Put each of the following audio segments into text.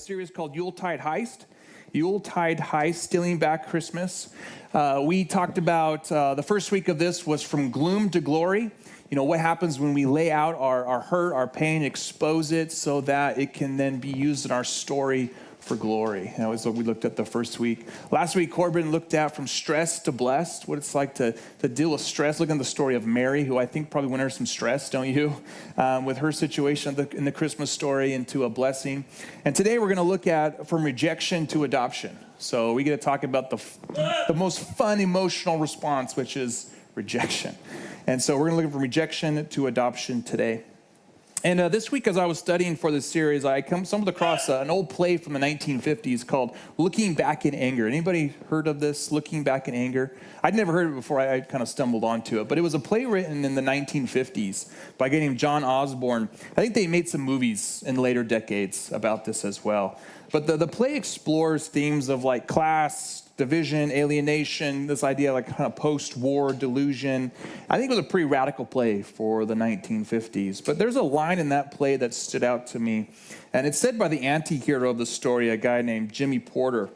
series called YuleTide Heist. YuleTide Heist, Stealing Back Christmas. We talked about the first week of this was from gloom to glory. You know, what happens when we lay out our hurt, our pain, expose it so that it can then be used in our story for glory. That was what we looked at the first week. Last week, Corbin looked at from stress to blessed, what it's like to deal with stress. Look at the story of Mary, who I think probably went under some stress, don't you? With her situation in the Christmas story into a blessing. And today we're going to look at from rejection to adoption. So we get to talk about the most fun emotional response, which is rejection. And so we're going to look from rejection to adoption today. And this week, as I was studying for this series, I stumbled across an old play from the 1950s called Looking Back in Anger. Anybody heard of this, Looking Back in Anger? I'd never heard of it before. I kind of stumbled onto it. But it was a play written in the 1950s by a guy named John Osborne. I think they made some movies in later decades about this as well. But the play explores themes of like class, division, alienation, this idea like kind of post-war delusion. I think it was a pretty radical play for the 1950s. But there's a line in that play that stood out to me. And it's said by the anti-hero of the story, a guy named Jimmy Porter.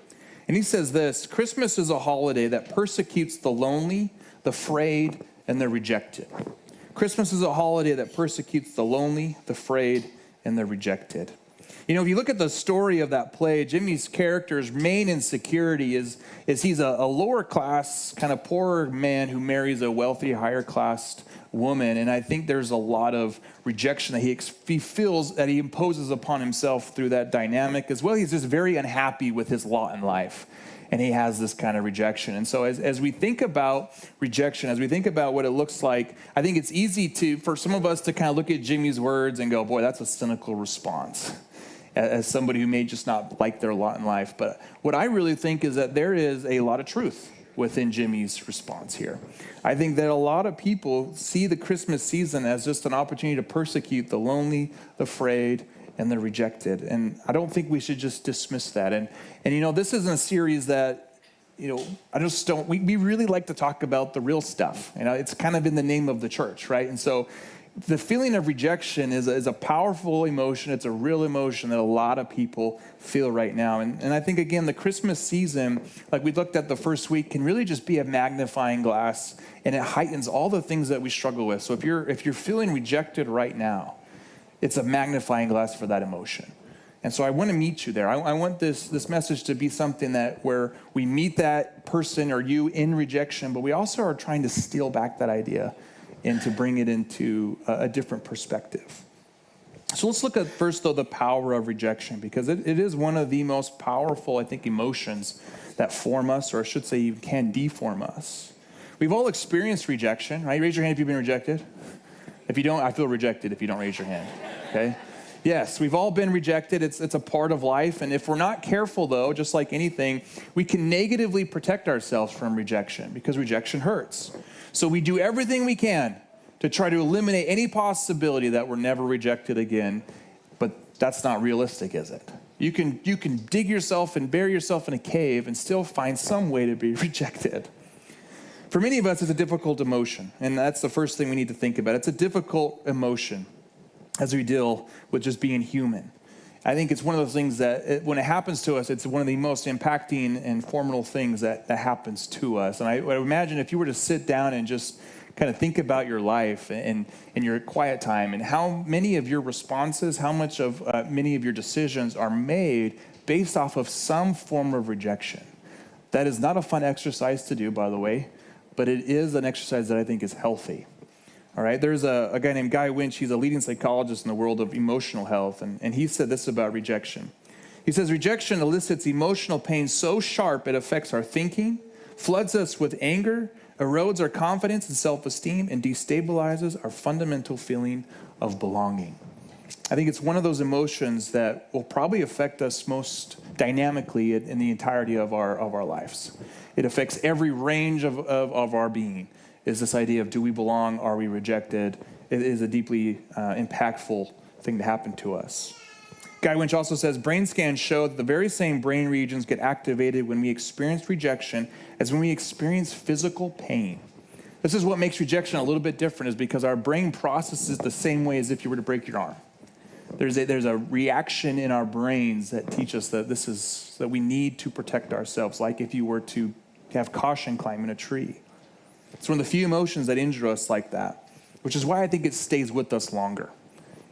And he says this: Christmas is a holiday that persecutes the lonely, the frayed, and the rejected. Christmas is a holiday that persecutes the lonely, the frayed, and the rejected. You know, if you look at the story of that play, Jimmy's character's main insecurity is he's a lower class, kind of poorer man who marries a wealthy, higher class woman. And I think there's a lot of rejection that he feels that he imposes upon himself through that dynamic. As well, he's just very unhappy with his lot in life. And he has this kind of rejection. And so as we think about rejection, as we think about what it looks like, I think it's easy for some of us to kind of look at Jimmy's words and go, boy, that's a cynical response, as somebody who may just not like their lot in life. But what I really think is that there is a lot of truth within Jimmy's response here. I think that a lot of people see the Christmas season as just an opportunity to persecute the lonely, the frayed, and the rejected. And I don't think we should just dismiss that. And you know, this isn't a series that, you know, I just don't, we really like to talk about the real stuff. You know, it's kind of in the name of the church, right? And so the feeling of rejection is a powerful emotion. It's a real emotion that a lot of people feel right now. And I think, again, the Christmas season, like we looked at the first week, can really just be a magnifying glass, and it heightens all the things that we struggle with. So if you're feeling rejected right now, it's a magnifying glass for that emotion. And so I want to meet you there. I want this message to be something that where we meet that person or you in rejection, but we also are trying to steal back that idea and to bring it into a different perspective. So let's look at first, though, the power of rejection, because it is one of the most powerful, I think, emotions that form us, or I should say even can deform us. We've all experienced rejection, right? Raise your hand if you've been rejected. If you don't, I feel rejected if you don't raise your hand, okay? Yes, we've all been rejected. It's a part of life. And if we're not careful, though, just like anything, we can negatively protect ourselves from rejection because rejection hurts. So we do everything we can to try to eliminate any possibility that we're never rejected again. But that's not realistic, is it? You can dig yourself and bury yourself in a cave and still find some way to be rejected. For many of us, it's a difficult emotion. And that's the first thing we need to think about. It's a difficult emotion as we deal with just being human. I think it's one of those things that when it happens to us, it's one of the most impacting and formidable things that happens to us. And I would imagine if you were to sit down and just kind of think about your life and your quiet time and how many of your responses, how much of many of your decisions are made based off of some form of rejection. That is not a fun exercise to do, by the way, but it is an exercise that I think is healthy. All right, there's a guy named Guy Winch. He's a leading psychologist in the world of emotional health, and he said this about rejection. He says, rejection elicits emotional pain so sharp it affects our thinking, floods us with anger, erodes our confidence and self-esteem, and destabilizes our fundamental feeling of belonging. I think it's one of those emotions that will probably affect us most dynamically in the entirety of our lives. It affects every range of our being. Is this idea of do we belong, are we rejected? It is a deeply impactful thing to happen to us. Guy Winch also says, brain scans show that the very same brain regions get activated when we experience rejection as when we experience physical pain. This is what makes rejection a little bit different, is because our brain processes the same way as if you were to break your arm. There's a reaction in our brains that teach us that that we need to protect ourselves, like if you were to have caution climbing a tree. It's one of the few emotions that injure us like that, which is why I think it stays with us longer.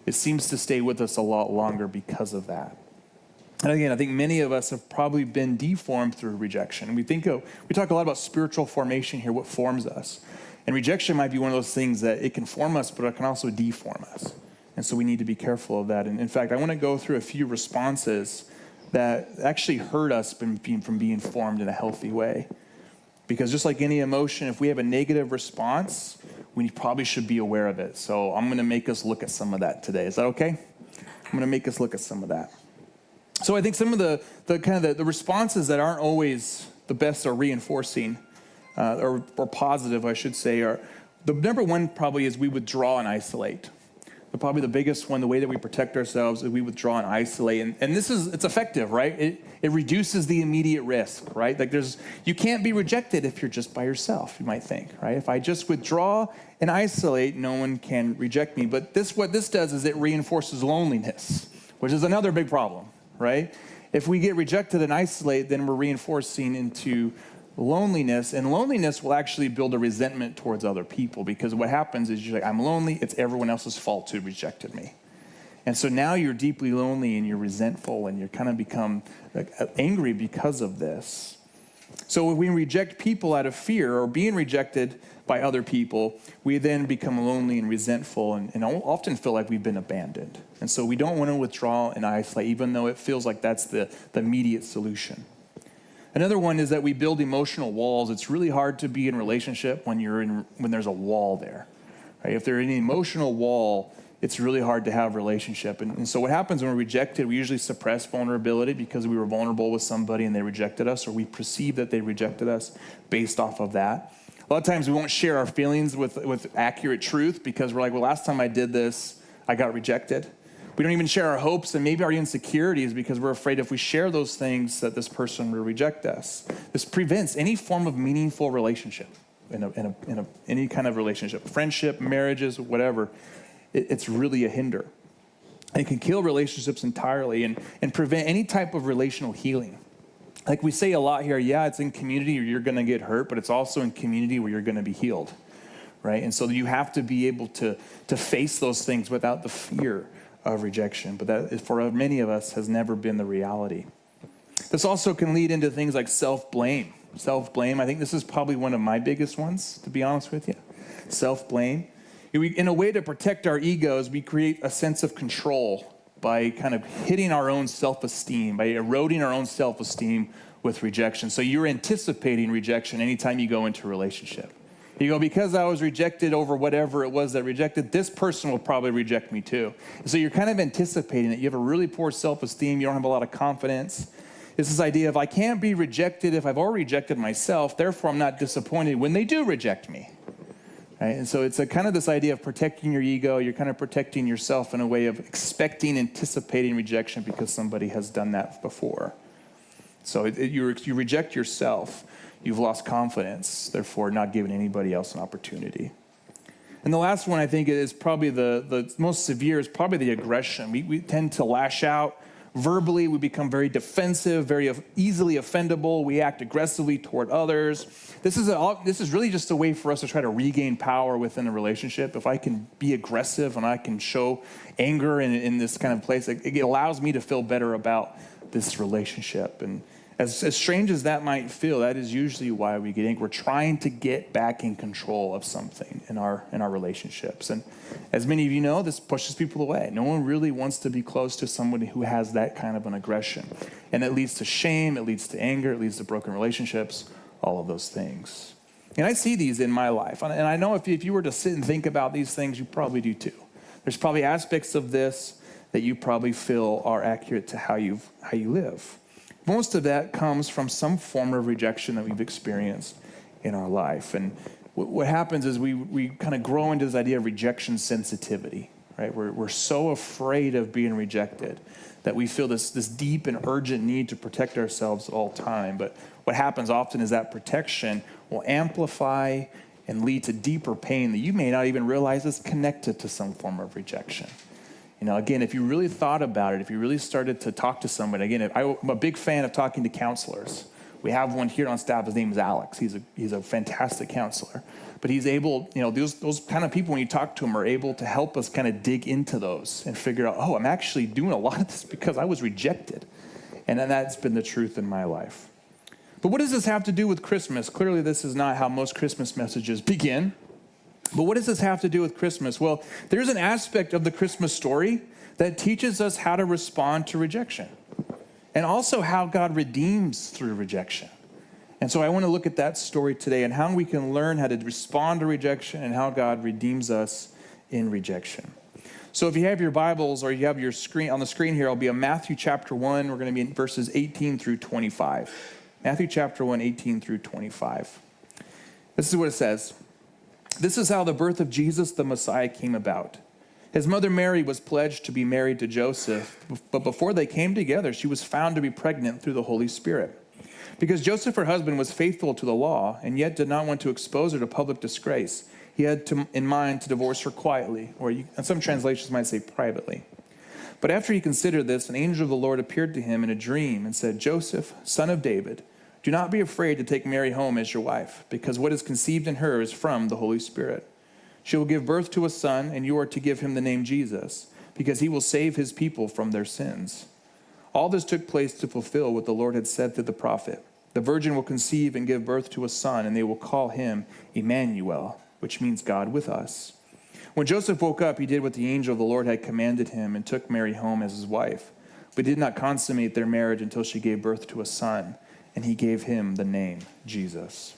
It seems to stay with us a lot longer because of that. And again, I think many of us have probably been deformed through rejection. We talk a lot about spiritual formation here, what forms us. And rejection might be one of those things that it can form us, but it can also deform us. And so we need to be careful of that. And in fact, I want to go through a few responses that actually hurt us from being formed in a healthy way. Because just like any emotion, if we have a negative response, we probably should be aware of it. So I'm going to make us look at some of that today. Is that okay? I'm going to make us look at some of that. So I think some of the responses that aren't always the best or reinforcing, or positive, I should say, are the number one probably is we withdraw and isolate. But probably the biggest one, the way that we protect ourselves, is we withdraw and isolate. And it's effective, right? It reduces the immediate risk, right? Like you can't be rejected if you're just by yourself, you might think, right? If I just withdraw and isolate, no one can reject me. But what this does is it reinforces loneliness, which is another big problem, right? If we get rejected and isolate, then we're reinforcing into loneliness, and loneliness will actually build a resentment towards other people, because what happens is you're like, I'm lonely, it's everyone else's fault who rejected me. And so now you're deeply lonely and you're resentful and you kind of become angry because of this. So when we reject people out of fear or being rejected by other people, we then become lonely and resentful and often feel like we've been abandoned. And so we don't want to withdraw and isolate, even though it feels like that's the immediate solution. Another one is that we build emotional walls. It's really hard to be in a relationship when there's a wall there, right? If there's an emotional wall, it's really hard to have a relationship. And so what happens when we're rejected, we usually suppress vulnerability because we were vulnerable with somebody and they rejected us, or we perceive that they rejected us based off of that. A lot of times we won't share our feelings with accurate truth because we're like, well, last time I did this, I got rejected. We don't even share our hopes and maybe our insecurities because we're afraid if we share those things that this person will reject us. This prevents any form of meaningful relationship in any kind of relationship, friendship, marriages, whatever. It's really a hinder. And it can kill relationships entirely and prevent any type of relational healing. Like we say a lot here, yeah, it's in community where you're going to get hurt, but it's also in community where you're going to be healed, right? And so you have to be able to face those things without the fear of rejection, but that, for many of us, has never been the reality. This also can lead into things like self-blame. Self-blame, I think this is probably one of my biggest ones, to be honest with you. Self-blame. In a way to protect our egos, we create a sense of control by kind of hitting our own self-esteem, by eroding our own self-esteem with rejection. So you're anticipating rejection anytime you go into a relationship. You go, because I was rejected over whatever it was that rejected, this person will probably reject me too. And so you're kind of anticipating it. You have a really poor self-esteem. You don't have a lot of confidence. It's this idea of I can't be rejected if I've already rejected myself, therefore I'm not disappointed when they do reject me. Right? And so it's a kind of this idea of protecting your ego. You're kind of protecting yourself in a way of anticipating rejection because somebody has done that before. So you reject yourself. You've lost confidence, therefore not giving anybody else an opportunity. And the last one I think is probably the most severe is probably the aggression. We tend to lash out verbally. We become very defensive, very easily offendable. We act aggressively toward others. This is really just a way for us to try to regain power within a relationship. If I can be aggressive and I can show anger in this kind of place, it allows me to feel better about this relationship. And as strange as that might feel, that is usually why we get angry. We're trying to get back in control of something in our relationships. And as many of you know, this pushes people away. No one really wants to be close to somebody who has that kind of an aggression. And it leads to shame, it leads to anger, it leads to broken relationships, all of those things. And I see these in my life. And I know if you were to sit and think about these things, you probably do too. There's probably aspects of this that you probably feel are accurate to how you live. Most of that comes from some form of rejection that we've experienced in our life. And what happens is we kind of grow into this idea of rejection sensitivity, right? We're so afraid of being rejected that we feel this deep and urgent need to protect ourselves at all time. But what happens often is that protection will amplify and lead to deeper pain that you may not even realize is connected to some form of rejection. Again, if you really thought about it, if you really started to talk to somebody, again, I'm a big fan of talking to counselors. We have one here on staff. His name is Alex. He's a fantastic counselor. But he's able, those kind of people, when you talk to them, are able to help us kind of dig into those and figure out, I'm actually doing a lot of this because I was rejected. And then that's been the truth in my life. But what does this have to do with Christmas? Clearly, this is not how most Christmas messages begin. But what does this have to do with Christmas? Well, there's an aspect of the Christmas story that teaches us how to respond to rejection, and also how God redeems through rejection. And so I want to look at that story today and how we can learn how to respond to rejection and how God redeems us in rejection. So if you have your Bibles or you have your screen on the screen here, I'll be in Matthew chapter 1. We're going to be in verses 18 through 25. Matthew chapter 1, 18 through 25. This is what it says. This is how the birth of Jesus the Messiah came about. His mother Mary was pledged to be married to Joseph, but before they came together, she was found to be pregnant through the Holy Spirit. Because Joseph, her husband, was faithful to the law and yet did not want to expose her to public disgrace, he had in mind to divorce her quietly, or some translations might say privately. But after he considered this, an angel of the Lord appeared to him in a dream and said, Joseph, son of David, do not be afraid to take Mary home as your wife, because what is conceived in her is from the Holy Spirit. She will give birth to a son, and you are to give him the name Jesus, because he will save his people from their sins. All this took place to fulfill what the Lord had said through the prophet. The virgin will conceive and give birth to a son, and they will call him Emmanuel, which means God with us. When Joseph woke up, he did what the angel of the Lord had commanded him and took Mary home as his wife. But he did not consummate their marriage until she gave birth to a son, and he gave him the name Jesus.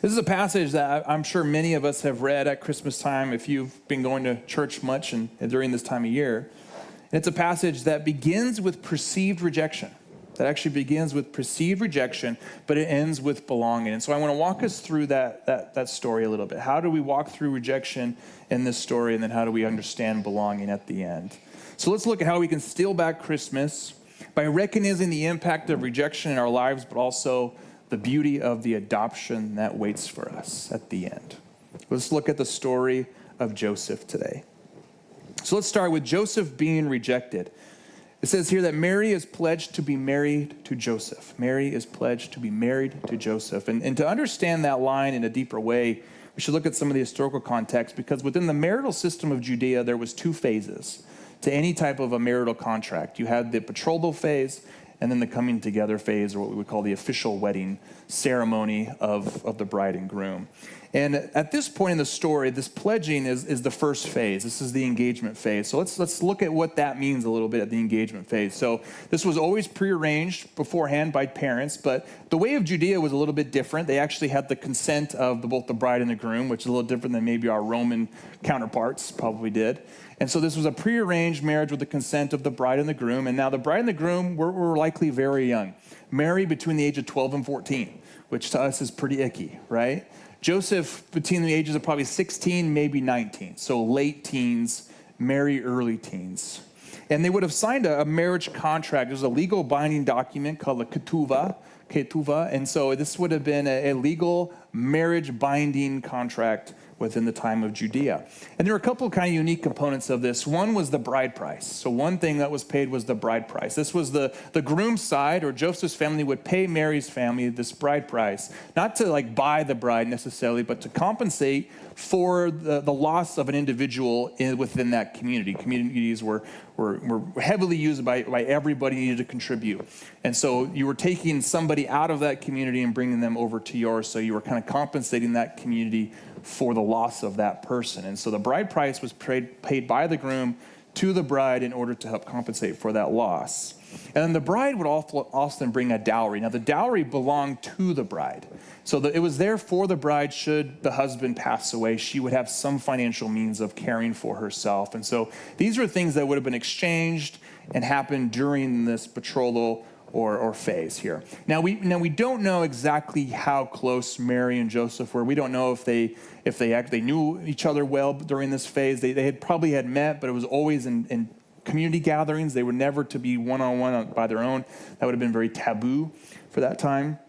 This is a passage that I'm sure many of us have read at Christmas time if you've been going to church much and during this time of year. And it's a passage that begins with perceived rejection. That actually begins with perceived rejection, but it ends with belonging. And so I want to walk us through that story a little bit. How do we walk through rejection in this story, and then how do we understand belonging at the end? So let's look at how we can steal back Christmas by recognizing the impact of rejection in our lives, but also the beauty of the adoption that waits for us at the end. Let's look at the story of Joseph today. So let's start with Joseph being rejected. It says here that Mary is pledged to be married to Joseph. Mary is pledged to be married to Joseph. And to understand that line in a deeper way, we should look at some of the historical context, because within the marital system of Judea, there was two phases to any type of a marital contract. You had the betrothal phase and then the coming together phase, or what we would call the official wedding ceremony of the bride and groom. And at this point in the story, this pledging is the first phase. This is the engagement phase. So let's look at what that means a little bit at the engagement phase. So this was always prearranged beforehand by parents, but the way of Judea was a little bit different. They actually had the consent of both the bride and the groom, which is a little different than maybe our Roman counterparts probably did. And so this was a prearranged marriage with the consent of the bride and the groom. And now the bride and the groom were likely very young. Mary between the age of 12 and 14, which to us is pretty icky, right? Joseph between the ages of probably 16, maybe 19. So late teens, Mary early teens. And they would have signed a marriage contract. It was a legal binding document called a ketuvah. And so this would have been a legal marriage binding contract within the time of Judea. And there were a couple of kind of unique components of this. One was the bride price. So one thing that was paid was the bride price. This was the groom's side, or Joseph's family would pay Mary's family this bride price, not to buy the bride necessarily, but to compensate for the loss of an individual within that community. Communities were heavily used by everybody, needed to contribute. And so you were taking somebody out of that community and bringing them over to yours. So you were kind of compensating that community for the loss of that person. And so the bride price was paid by the groom to the bride in order to help compensate for that loss. And then the bride would often bring a dowry. Now the dowry belonged to the bride. So it was there for the bride should the husband pass away. She would have some financial means of caring for herself. And so these were things that would have been exchanged and happened during this betrothal or phase here. Now we don't know exactly how close Mary and Joseph were. We don't know if they actually knew each other well during this phase. They had probably met, but it was always in community gatherings. They were never to be one-on-one by their own. That would have been very taboo for that time.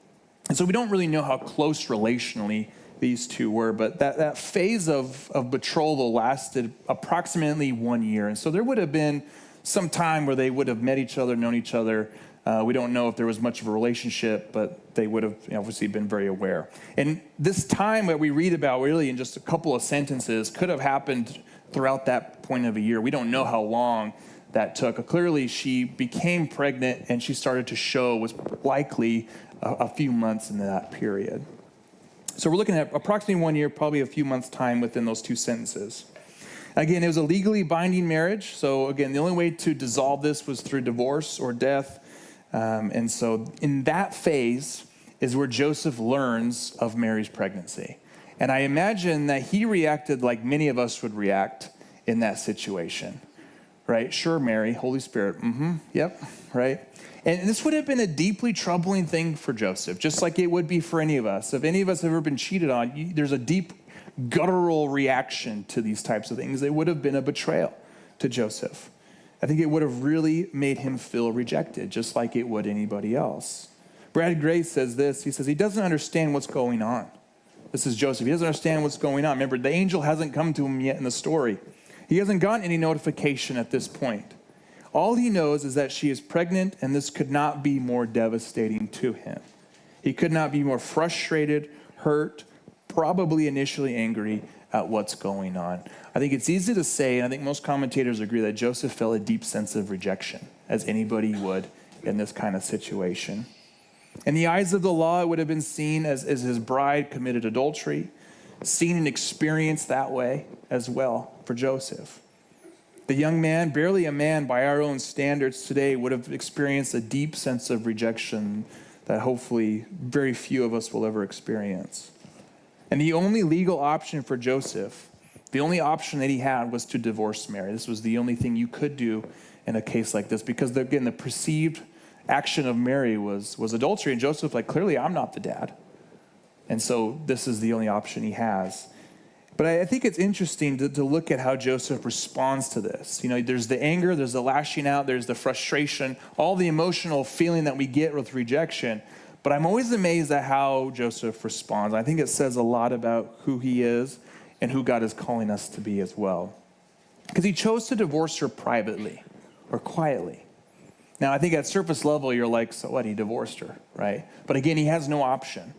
And so we don't really know how close relationally these two were. But that phase of betrothal lasted approximately 1 year. And so there would have been some time where they would have met each other, known each other. We don't know if there was much of a relationship, but they would have obviously been very aware. And this time that we read about really in just a couple of sentences could have happened throughout that point of a year. We don't know how long that took. Clearly, she became pregnant and she started to show was likely a few months into that period. So we're looking at approximately 1 year, probably a few months' time within those two sentences. Again, it was a legally binding marriage. So again, the only way to dissolve this was through divorce or death. And so in that phase is where Joseph learns of Mary's pregnancy. And I imagine that he reacted like many of us would react in that situation, right? Sure, Mary, Holy Spirit, yep, right? And this would have been a deeply troubling thing for Joseph, just like it would be for any of us. If any of us have ever been cheated on, there's a deep guttural reaction to these types of things. It would have been a betrayal to Joseph. I think it would have really made him feel rejected, just like it would anybody else. Brad Gray says this. He says he doesn't understand what's going on. This is Joseph. He doesn't understand what's going on. Remember, the angel hasn't come to him yet in the story. He hasn't gotten any notification at this point. All he knows is that she is pregnant, and this could not be more devastating to him. He could not be more frustrated, hurt, probably initially angry at what's going on. I think it's easy to say, and I think most commentators agree, that Joseph felt a deep sense of rejection, as anybody would in this kind of situation. In the eyes of the law, it would have been seen as his bride committed adultery, seen and experienced that way as well for Joseph. The young man, barely a man by our own standards today, would have experienced a deep sense of rejection that hopefully very few of us will ever experience. And the only legal option for Joseph, the only option that he had, was to divorce Mary. This was the only thing you could do in a case like this, because again, the perceived action of Mary was adultery, and Joseph, like, clearly I'm not the dad. And so this is the only option he has. But I think it's interesting to look at how Joseph responds to this. There's the anger, there's the lashing out, there's the frustration, all the emotional feeling that we get with rejection. But I'm always amazed at how Joseph responds. I think it says a lot about who he is and who God is calling us to be as well. Because he chose to divorce her privately or quietly. Now, I think at surface level, you're like, so what? He divorced her, right? But again, he has no option.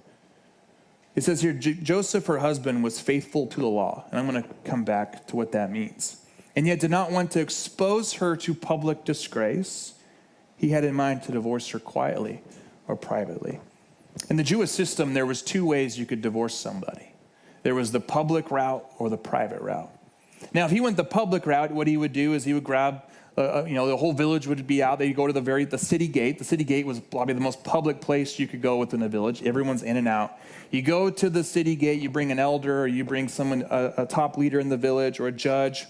It says here, Joseph, her husband, was faithful to the law. And I'm going to come back to what that means. And yet did not want to expose her to public disgrace. He had in mind to divorce her quietly or privately. In the Jewish system, there was two ways you could divorce somebody. There was the public route or the private route. Now, if he went the public route, what he would do is he would grab, the whole village would be out. They'd go to the city gate. The city gate was probably the most public place you could go within a village. Everyone's in and out. You go to the city gate, you bring an elder, or you bring someone, a top leader in the village or a judge,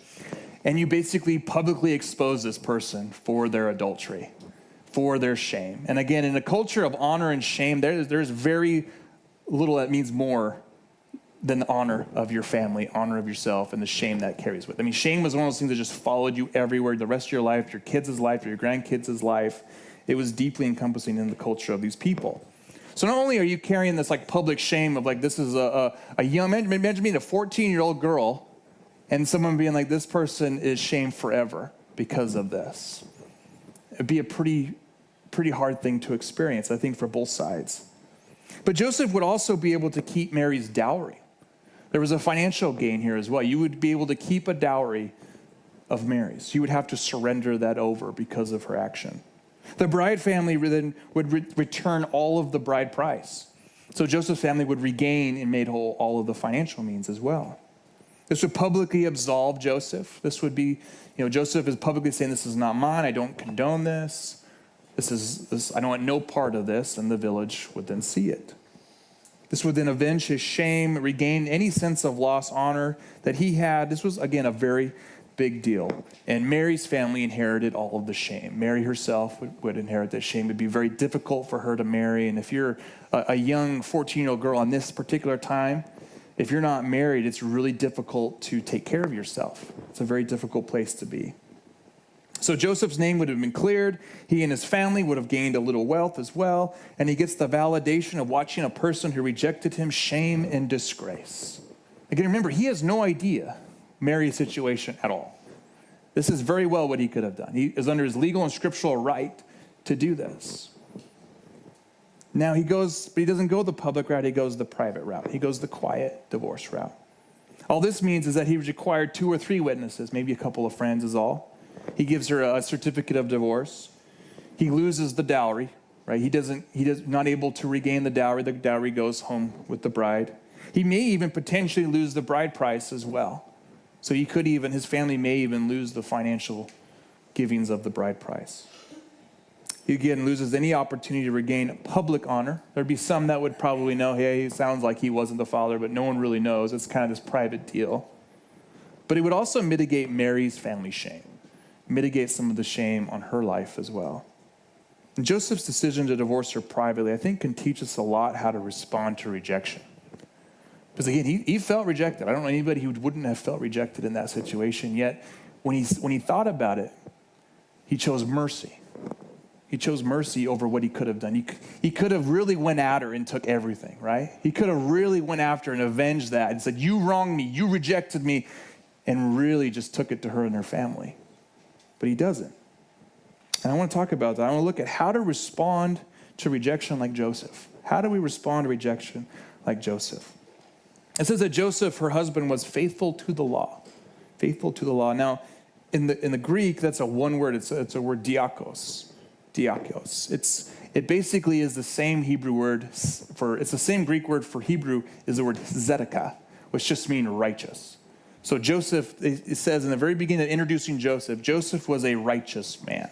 and you basically publicly expose this person for their adultery, for their shame. And again, in a culture of honor and shame, there's very little that means more than the honor of your family, honor of yourself, and the shame that carries with it. I mean, shame was one of those things that just followed you everywhere, the rest of your life, your kids' life, your grandkids' life. It was deeply encompassing in the culture of these people. So not only are you carrying this like public shame of like, this is a young, imagine being a 14-year-old girl and someone being like, this person is shamed forever because of this. It'd be a pretty hard thing to experience, I think, for both sides. But Joseph would also be able to keep Mary's dowry. There was a financial gain here as well. You would be able to keep a dowry of Mary's. You would have to surrender that over because of her action. The bride family then would return all of the bride price. So Joseph's family would regain and made whole all of the financial means as well. This would publicly absolve Joseph. This would be, Joseph is publicly saying, this is not mine. I don't condone this. I don't want no part of this. And the village would then see it. This would then avenge his shame, regain any sense of lost honor that he had. This was, again, a very big deal. And Mary's family inherited all of the shame. Mary herself would inherit that shame. It would be very difficult for her to marry. And if you're a young 14-year-old girl on this particular time, if you're not married, it's really difficult to take care of yourself. It's a very difficult place to be. So Joseph's name would have been cleared. He and his family would have gained a little wealth as well. And he gets the validation of watching a person who rejected him shame and disgrace. Again, remember, he has no idea Mary's situation at all. This is very well what he could have done. He is under his legal and scriptural right to do this. Now he doesn't go the public route, he goes the private route. He goes the quiet divorce route. All this means is that he required 2 or 3 witnesses, maybe a couple of friends is all. He gives her a certificate of divorce. He loses the dowry, right? He's not able to regain the dowry. The dowry goes home with the bride. He may even potentially lose the bride price as well. So his family may even lose the financial givings of the bride price. He again loses any opportunity to regain public honor. There'd be some that would probably know, hey, it sounds like he wasn't the father, but no one really knows. It's kind of this private deal. But it would also mitigate Mary's family shame, mitigate some of the shame on her life as well. And Joseph's decision to divorce her privately, I think, can teach us a lot how to respond to rejection. Because again, he felt rejected. I don't know anybody who wouldn't have felt rejected in that situation. Yet, when he thought about it, he chose mercy. He chose mercy over what he could have done. He could have really went at her and took everything, right? He could have really went after and avenged that and said, you wronged me, you rejected me, and really just took it to her and her family. But he doesn't. And I want to talk about that. I want to look at how to respond to rejection like Joseph. How do we respond to rejection like Joseph? It says that Joseph, her husband, was faithful to the law. Faithful to the law. Now, in the Greek, that's a one word. It's a word diakos. Diakos. It basically is the same Hebrew word it's the same Greek word for Hebrew is the word tzedakah, which just means righteous. So Joseph, it says in the very beginning of introducing Joseph was a righteous man.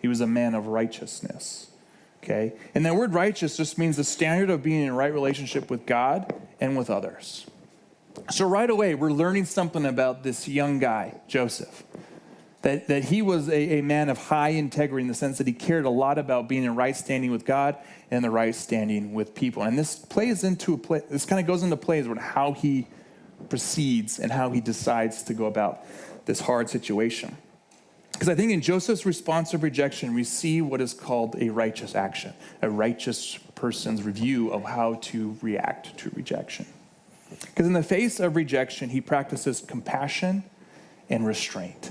He was a man of righteousness. Okay? And that word righteous just means the standard of being in a right relationship with God and with others. So right away, we're learning something about this young guy, Joseph. That he was a man of high integrity in the sense that he cared a lot about being in right standing with God and the right standing with people. And this kind of goes into plays with how he proceeds and how he decides to go about this hard situation. Because I think in Joseph's response of rejection, we see what is called a righteous action, a righteous person's review of how to react to rejection. Because in the face of rejection, he practices compassion and restraint.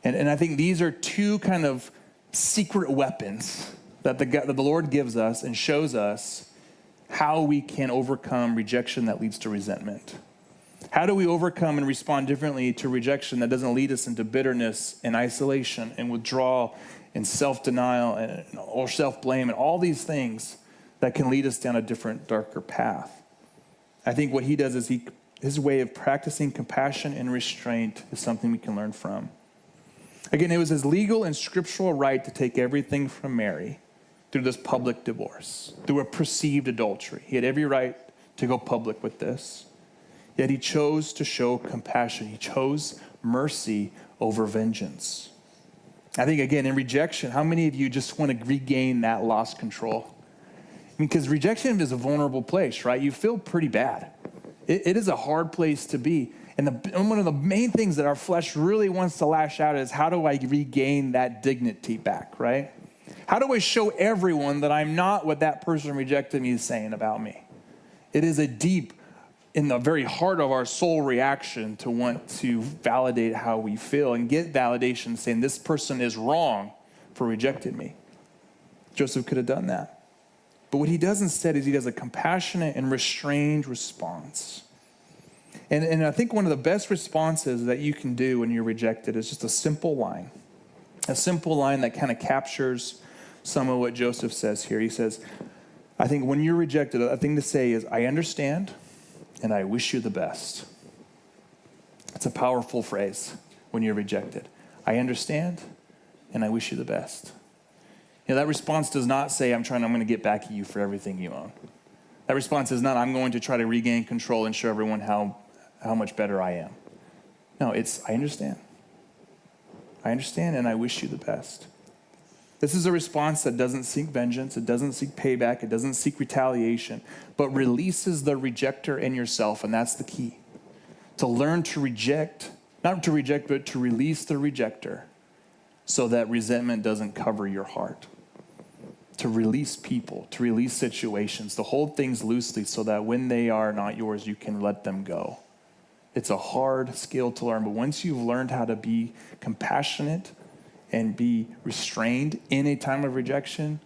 And I think these are 2 kind of secret weapons that the Lord gives us and shows us how we can overcome rejection that leads to resentment. How do we overcome and respond differently to rejection that doesn't lead us into bitterness and isolation and withdrawal and self-denial or self-blame and all these things that can lead us down a different, darker path? I think what he does is his way of practicing compassion and restraint is something we can learn from. Again, it was his legal and scriptural right to take everything from Mary through this public divorce, through a perceived adultery. He had every right to go public with this. Yet he chose to show compassion. He chose mercy over vengeance. I think, again, in rejection, how many of you just want to regain that lost control? Because rejection is a vulnerable place, right? You feel pretty bad. It is a hard place to be. And one of the main things that our flesh really wants to lash out is, how do I regain that dignity back, right? How do I show everyone that I'm not what that person rejected me is saying about me? It is a deep, in the very heart of our soul reaction to want to validate how we feel and get validation saying this person is wrong for rejecting me. Joseph could have done that. But what he does instead is he does a compassionate and restrained response. And I think one of the best responses that you can do when you're rejected is just a simple line that kind of captures some of what Joseph says here. He says, I think when you're rejected, a thing to say is, I understand and I wish you the best. It's a powerful phrase when you're rejected. I understand and I wish you the best. That response does not say, I'm going to get back at you for everything you own. That response is not, I'm going to try to regain control and show everyone how much better I am. No, it's, I understand. I understand and I wish you the best. This is a response that doesn't seek vengeance, it doesn't seek payback, it doesn't seek retaliation, but releases the rejecter in yourself, and that's the key. To learn to reject, not to reject, but to release the rejecter so that resentment doesn't cover your heart. To release people, to release situations, to hold things loosely so that when they are not yours, you can let them go. It's a hard skill to learn, but once you've learned how to be compassionate and be restrained in a time of rejection,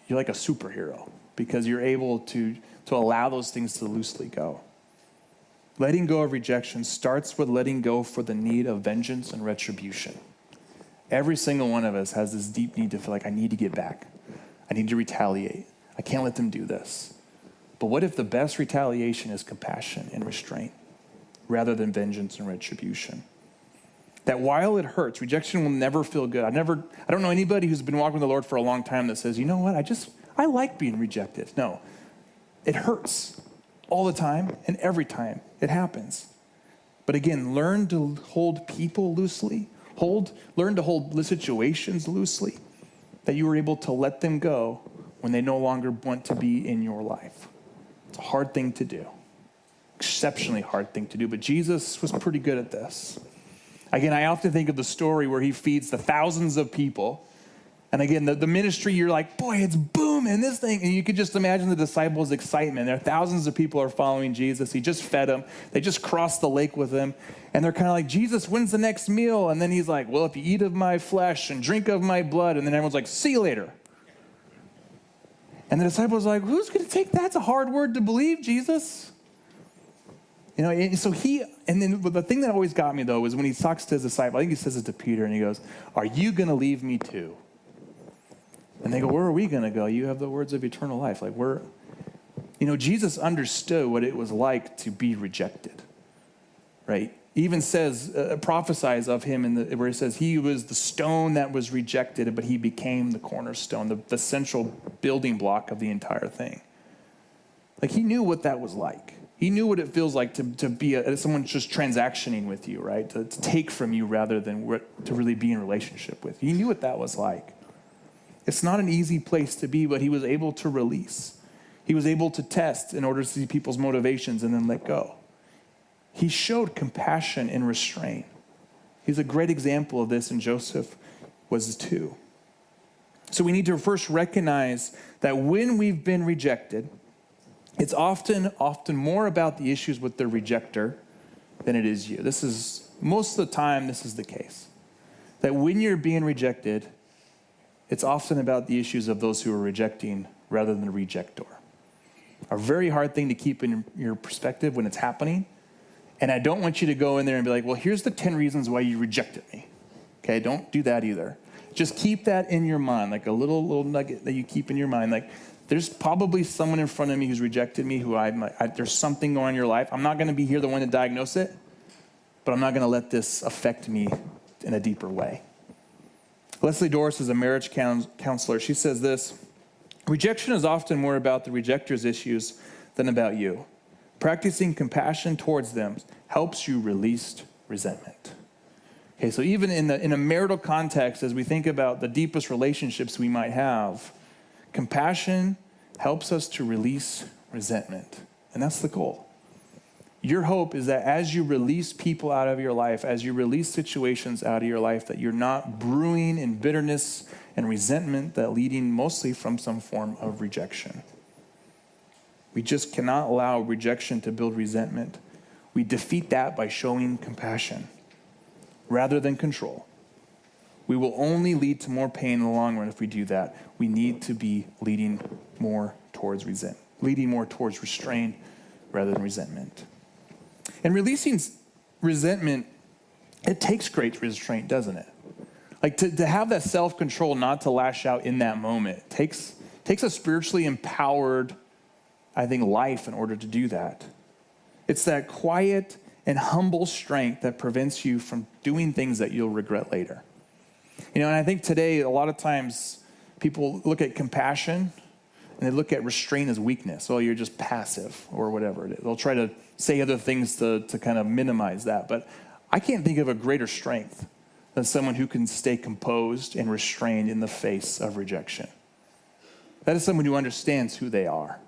you're like a superhero because you're able to allow those things to loosely go. Letting go of rejection starts with letting go for the need of vengeance and retribution. Every single one of us has this deep need to feel like, I need to get back. I need to retaliate. I can't let them do this. But what if the best retaliation is compassion and restraint rather than vengeance and retribution? That while it hurts, rejection will never feel good. I don't know anybody who's been walking with the Lord for a long time that says, you know what, I like being rejected. No, it hurts all the time and every time it happens. But again, learn to hold people loosely. Learn to hold situations loosely, that you were able to let them go when they no longer want to be in your life. It's a hard thing to do, exceptionally hard thing to do, but Jesus was pretty good at this. Again, I often think of the story where he feeds the thousands of people. And again, the ministry, you're like, boy, it's booming, this thing. And you could just imagine the disciples' excitement. There are thousands of people are following Jesus. He just fed them. They just crossed the lake with him. And they're kind of like, Jesus, when's the next meal? And then he's like, well, if you eat of my flesh and drink of my blood. And then everyone's like, see you later. And the disciples are like, who's going to take that? It's a hard word to believe, Jesus. You know, and so and then the thing that always got me, though, is when he talks to his disciple, I think he says it to Peter, and he goes, are you going to leave me too? And they go, where are we going to go? You have the words of eternal life. Like, Jesus understood what it was like to be rejected, right? He even says, prophesies of him where he says, he was the stone that was rejected, but he became the cornerstone, the central building block of the entire thing. Like, he knew what that was like. He knew what it feels like to be someone just transactioning with you, right? To take from you rather than to really be in relationship with you. He knew what that was like. It's not an easy place to be, but he was able to release. He was able to test in order to see people's motivations and then let go. He showed compassion and restraint. He's a great example of this, and Joseph was too. So we need to first recognize that when we've been rejected, it's often more about the issues with the rejector than it is you. Most of the time, this is the case. That when you're being rejected, it's often about the issues of those who are rejecting rather than the rejector. A very hard thing to keep in your perspective when it's happening. And I don't want you to go in there and be like, well, here's the 10 reasons why you rejected me. Okay, don't do that either. Just keep that in your mind, like a little nugget that you keep in your mind. Like, there's probably someone in front of me who's rejected me, there's something going on in your life. I'm not going to be here the one to diagnose it, but I'm not going to let this affect me in a deeper way. Leslie Doris is a marriage counselor. She says this: rejection is often more about the rejector's issues than about you. Practicing compassion towards them helps you release resentment. Okay, so even in a marital context, as we think about the deepest relationships we might have, compassion helps us to release resentment. And that's the goal. Your hope is that as you release people out of your life, as you release situations out of your life, that you're not brewing in bitterness and resentment that leading mostly from some form of rejection. We just cannot allow rejection to build resentment. We defeat that by showing compassion rather than control. We will only lead to more pain in the long run if we do that. We need to be leading more towards restraint rather than resentment. And releasing resentment, it takes great restraint, doesn't it? Like to have that self-control not to lash out in that moment takes a spiritually empowered, I think, life in order to do that. It's that quiet and humble strength that prevents you from doing things that you'll regret later. You know, and I think today, a lot of times, people look at compassion and they look at restraint as weakness. Oh, you're just passive or whatever it is. They'll try to say other things to kind of minimize that. But I can't think of a greater strength than someone who can stay composed and restrained in the face of rejection. That is someone who understands who they are.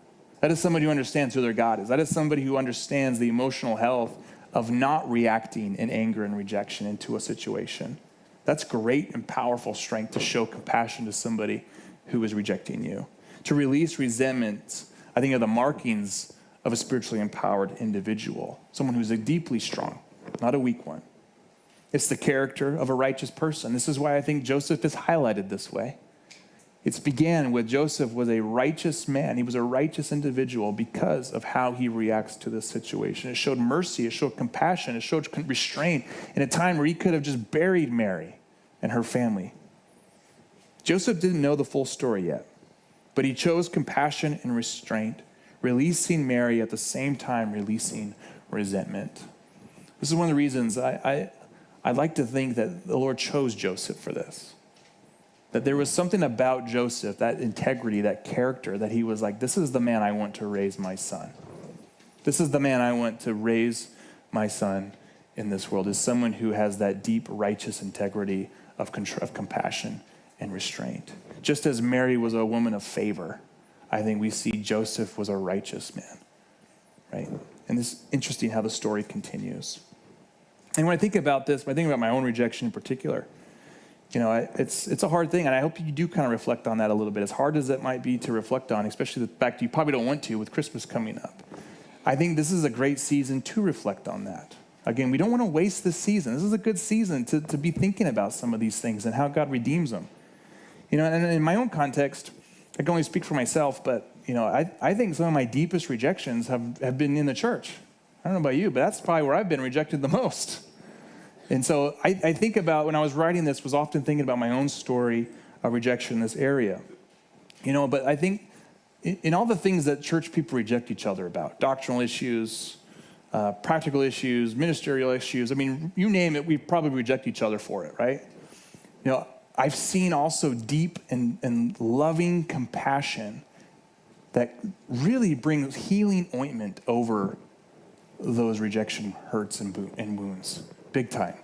That is somebody who understands who their God is. That is somebody who understands the emotional health of not reacting in anger and rejection into a situation. That's great and powerful strength to show compassion to somebody who is rejecting you. To release resentment, I think, are the markings of a spiritually empowered individual, someone who's deeply strong, not a weak one. It's the character of a righteous person. This is why I think Joseph is highlighted this way. It began with Joseph was a righteous man. He was a righteous individual because of how he reacts to this situation. It showed mercy. It showed compassion. It showed restraint in a time where he could have just buried Mary and her family. Joseph didn't know the full story yet, but he chose compassion and restraint, releasing Mary at the same time releasing resentment. This is one of the reasons I'd like to think that the Lord chose Joseph for this. That there was something about Joseph, that integrity, that character, that he was like, this is the man I want to raise my son. This is the man I want to raise my son in this world, is someone who has that deep, righteous integrity of compassion and restraint. Just as Mary was a woman of favor, I think we see Joseph was a righteous man, right? And it's interesting how the story continues. And when I think about this, when I think about my own rejection in particular, it's a hard thing, and I hope you do kind of reflect on that a little bit. As hard as it might be to reflect on, especially the fact you probably don't want to with Christmas coming up, I think this is a great season to reflect on that. Again, we don't want to waste this season. This is a good season to be thinking about some of these things and how God redeems them. And in my own context, I can only speak for myself, but I think some of my deepest rejections have been in the church. I don't know about you, but that's probably where I've been rejected the most. And so I think about, when I was writing this, was often thinking about my own story of rejection in this area. But I think in all the things that church people reject each other about, doctrinal issues, practical issues, ministerial issues, you name it, we probably reject each other for it, right? I've seen also deep and loving compassion that really brings healing ointment over those rejection hurts and wounds. Big time.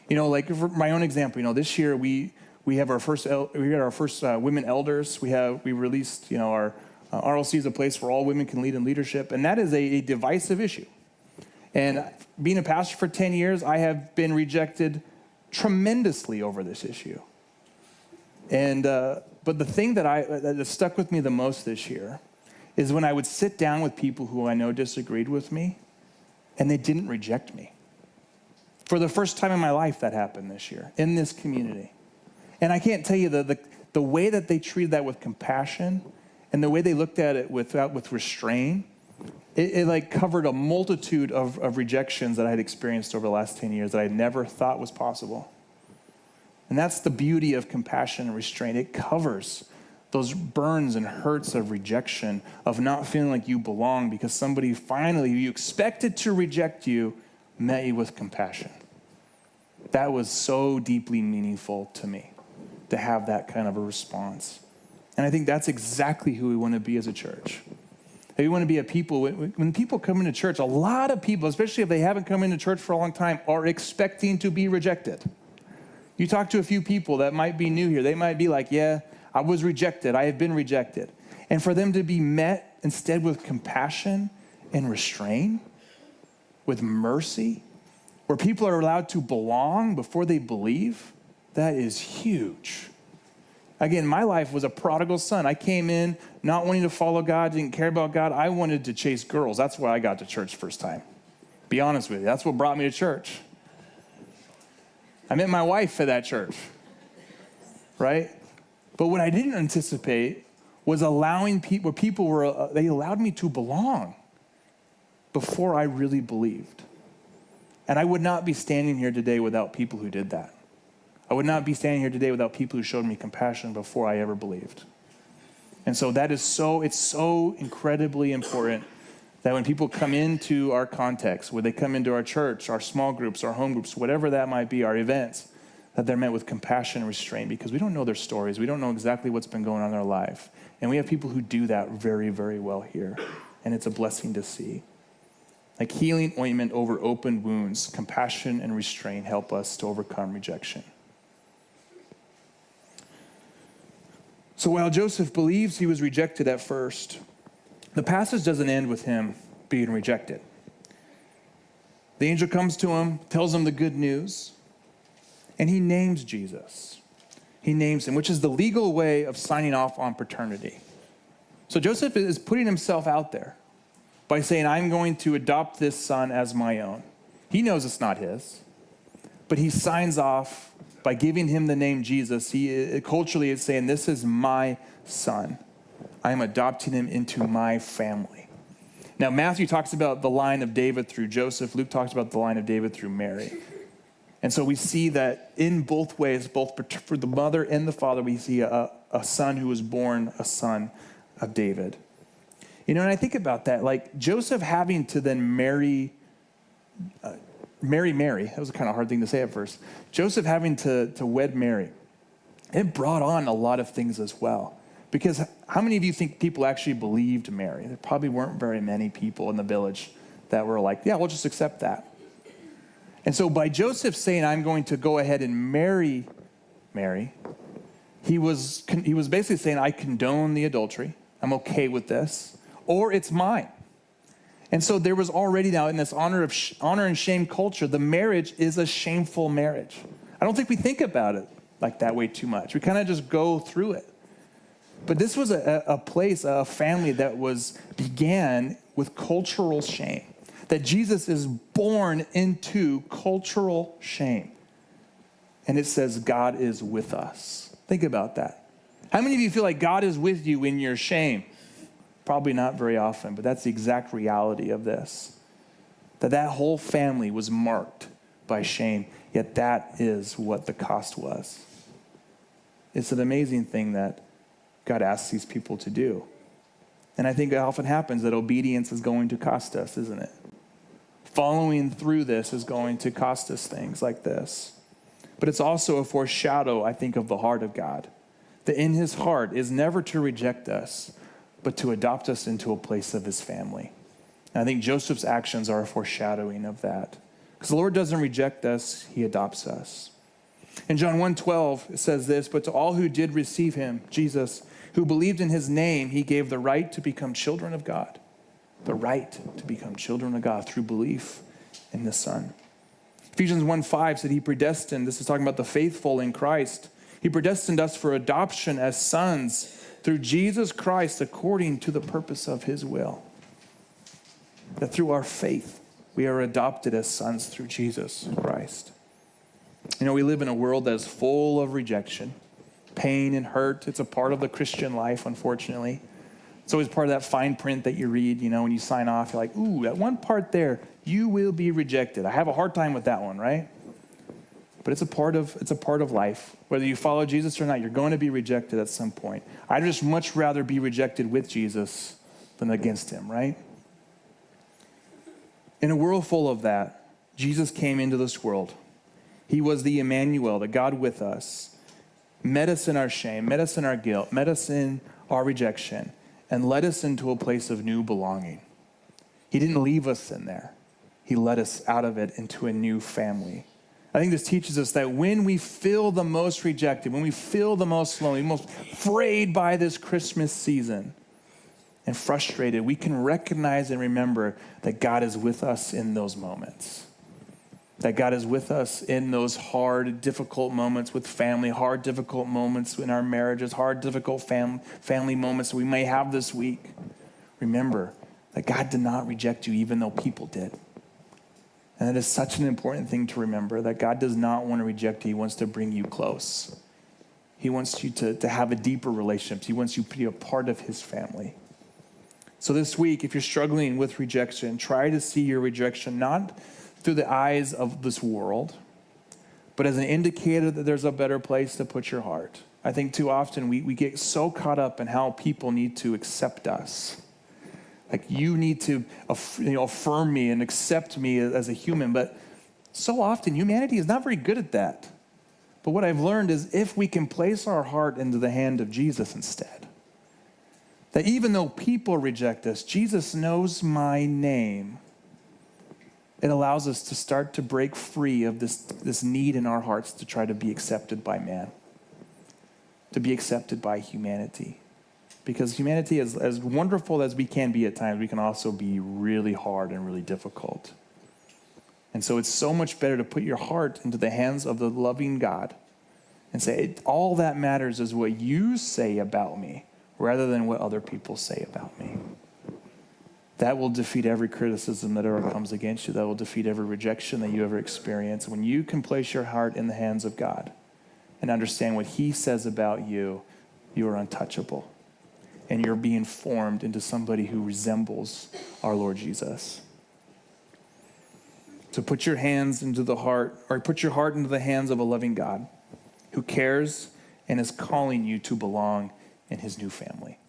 Like for my own example, this year we had our first women elders. We released, our RLC is a place where all women can lead in leadership, and that is a divisive issue. And being a pastor for 10 years, I have been rejected tremendously over this issue. And but the thing that stuck with me the most this year is when I would sit down with people who I know disagreed with me, and they didn't reject me. For the first time in my life, that happened this year in this community. And I can't tell you the way that they treated that with compassion and the way they looked at it with restraint, it like covered a multitude of rejections that I had experienced over the last 10 years that I never thought was possible. And that's the beauty of compassion and restraint. It covers those burns and hurts of rejection, of not feeling like you belong because somebody finally, who you expected to reject you, met you with compassion. That was so deeply meaningful to me, to have that kind of a response. And I think that's exactly who we want to be as a church. We want to be a people, when people come into church, a lot of people, especially if they haven't come into church for a long time, are expecting to be rejected. You talk to a few people that might be new here, they might be like, yeah, I was rejected, I have been rejected. And for them to be met instead with compassion and restraint, with mercy, where people are allowed to belong before they believe, that is huge. Again, my life was a prodigal son. I came in not wanting to follow God, didn't care about God. I wanted to chase girls. That's why I got to church first time. Be honest with you, that's what brought me to church. I met my wife at that church, right? But what I didn't anticipate was allowing people, they allowed me to belong before I really believed. And I would not be standing here today without people who did that. I would not be standing here today without people who showed me compassion before I ever believed. And so it's so incredibly important that when people come into our context, when they come into our church, our small groups, our home groups, whatever that might be, our events, that they're met with compassion and restraint, because we don't know their stories. We don't know exactly what's been going on in their life. And we have people who do that very, very well here. And it's a blessing to see. Like healing ointment over open wounds, compassion and restraint help us to overcome rejection. So while Joseph believes he was rejected at first, the passage doesn't end with him being rejected. The angel comes to him, tells him the good news. And he names Jesus. He names him, which is the legal way of signing off on paternity. So Joseph is putting himself out there by saying, I'm going to adopt this son as my own. He knows it's not his, but he signs off by giving him the name Jesus. He culturally is saying, this is my son. I am adopting him into my family. Now, Matthew talks about the line of David through Joseph. Luke talks about the line of David through Mary. And so we see that in both ways, both for the mother and the father, we see a son who was born a son of David. You know, and I think about that, like Joseph having to then marry Mary. That was a kind of hard thing to say at first. Joseph having to wed Mary. It brought on a lot of things as well. Because how many of you think people actually believed Mary? There probably weren't very many people in the village that were like, yeah, we'll just accept that. And so by Joseph saying, I'm going to go ahead and marry Mary, he was basically saying, I condone the adultery. I'm okay with this. Or it's mine. And so there was already now in this honor and shame culture, the marriage is a shameful marriage. I don't think we think about it like that way too much. We kind of just go through it. But this was a place, a family that began with cultural shame. That Jesus is born into cultural shame. And it says God is with us. Think about that. How many of you feel like God is with you in your shame? Probably not very often, but that's the exact reality of this. That whole family was marked by shame, yet that is what the cost was. It's an amazing thing that God asks these people to do. And I think it often happens that obedience is going to cost us, isn't it? Following through this is going to cost us things like this. But it's also a foreshadow, I think, of the heart of God. That in his heart is never to reject us, but to adopt us into a place of his family. And I think Joseph's actions are a foreshadowing of that. Because the Lord doesn't reject us, he adopts us. In John 1:12, it says this, but to all who did receive him, Jesus, who believed in his name, he gave the right to become children of God. The right to become children of God through belief in the Son. Ephesians 1:5 said he predestined, this is talking about the faithful in Christ, he predestined us for adoption as sons through Jesus Christ according to the purpose of his will. That through our faith, we are adopted as sons through Jesus Christ. You know, we live in a world that is full of rejection, pain and hurt. It's a part of the Christian life, unfortunately. It's always part of that fine print that you read, you know, when you sign off, you're like, ooh, that one part there, you will be rejected. I have a hard time with that one, right? But it's a part of life. Whether you follow Jesus or not, you're going to be rejected at some point. I'd just much rather be rejected with Jesus than against him, right? In a world full of that, Jesus came into this world. He was the Emmanuel, the God with us, met us in our shame, met us in our guilt, met us in our rejection, and led us into a place of new belonging. He didn't leave us in there. He led us out of it into a new family. I think this teaches us that when we feel the most rejected, when we feel the most lonely, most frayed by this Christmas season and frustrated, we can recognize and remember that God is with us in those moments. That God is with us in those hard, difficult moments with family, hard, difficult moments in our marriages, hard, difficult family moments we may have this week. Remember that God did not reject you even though people did. And that is such an important thing to remember, that God does not want to reject you. He wants to bring you close. He wants you to have a deeper relationship. He wants you to be a part of his family. So this week, if you're struggling with rejection, try to see your rejection not through the eyes of this world, but as an indicator that there's a better place to put your heart. I think too often we get so caught up in how people need to accept us. Like, you need to affirm me and accept me as a human. But so often humanity is not very good at that. But what I've learned is if we can place our heart into the hand of Jesus instead, that even though people reject us, Jesus knows my name. It allows us to start to break free of this need in our hearts to try to be accepted by man, to be accepted by humanity. Because humanity, as wonderful as we can be at times, we can also be really hard and really difficult. And so it's so much better to put your heart into the hands of the loving God and say, all that matters is what you say about me rather than what other people say about me. That will defeat every criticism that ever comes against you. That will defeat every rejection that you ever experience. When you can place your heart in the hands of God and understand what he says about you, you are untouchable. And you're being formed into somebody who resembles our Lord Jesus. So put your hands into the heart, or put your heart into the hands of a loving God who cares and is calling you to belong in his new family.